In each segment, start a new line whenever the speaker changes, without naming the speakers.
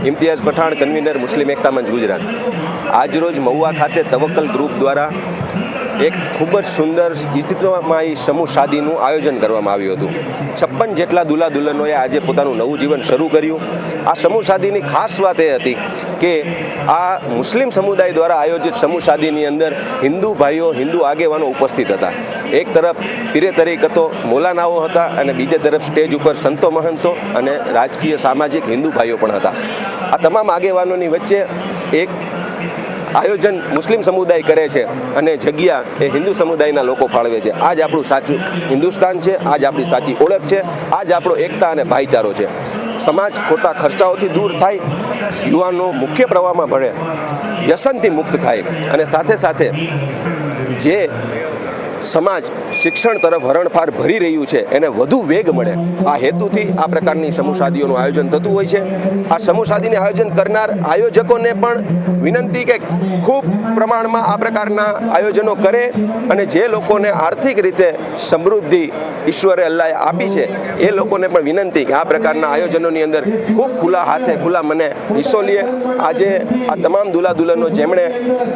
Imtiaz Pathan, convener મુસ્લિમ એકતા મંચ ગુજરાત। આજરોજ મહુવા ખાતે તવક્કલ ગ્રુપ દ્વારા એક ખૂબ જ સુંદર ઇજ્તિમાઈ સમૂહ શાદીનું આયોજન કરવામાં આવ્યું હતું। 56 જેટલા દુલ્હા દુલ્હનોએ આજે પોતાનું નવું જીવન શરૂ કર્યું। આ સમૂહ શાદીની ખાસ વાત એ હતી કે આ મુસ્લિમ સમુદાય દ્વારા આયોજિત સમૂહ શાદીની અંદર હિન્દુ ભાઈઓ, હિન્દુ આગેવાનો ઉપસ્થિત હતા। એક તરફ પીરે તરીકતો મૌલાનાઓ હતા અને બીજી તરફ સ્ટેજ ઉપર સંતો, મહંતો અને રાજકીય સામાજિક હિન્દુ ભાઈઓ પણ હતા। આ તમામ આગેવાનોની વચ્ચે એક આયોજન મુસ્લિમ સમુદાય કરે છે અને જગ્યા એ હિન્દુ સમુદાયના લોકો ફાળવે છે। આજ આપણું સાચું હિન્દુસ્તાન છે, આજ આપણી સાચી ઓળખ છે, આજ આપણો એકતા અને ભાઈચારો છે। સમાજ ખોટા ખર્ચાઓથી દૂર થાય, યુવાનો મુખ્ય પ્રવાહમાં ભળે, વ્યસનથી મુક્ત થાય અને સાથે સાથે જે સમાજ શિક્ષણ તરફ હરણફાળ ભરી રહ્યું છે એને વધુ વેગ મળે, આ હેતુથી આ પ્રકારની સમૂહ શાદીઓનું આયોજન થતું હોય છે। આ સમૂહ શાદીનું આયોજન કરનાર આયોજકોને પણ વિનંતી કે ખૂબ પ્રમાણમાં આ પ્રકારના આયોજનો કરે અને જે લોકોને આર્થિક રીતે સમૃદ્ધિ ઈશ્વરે અલ્લાહે આપી છે એ લોકોને પણ વિનંતી કે આ પ્રકારના આયોજનોની અંદર ખૂબ ખુલ્લા હાથે, ખુલ્લા મને હિસ્સો લે। આજે આ તમામ દુલ્હા દુલ્હનો જેમણે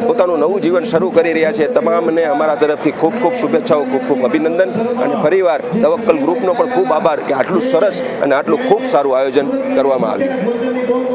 પોતાનું નવું જીવન શરૂ કરી રહ્યા છે તમામને અમારા તરફથી ખૂબ ખૂબ શુભેચ્છાઓ, ખૂબ ખૂબ અભિનંદન અને ફરીવાર તવક્કલ ગ્રુપનો પણ ખૂબ આભાર કે આટલું સરસ અને આટલું ખૂબ સારું આયોજન કરવામાં આવ્યું।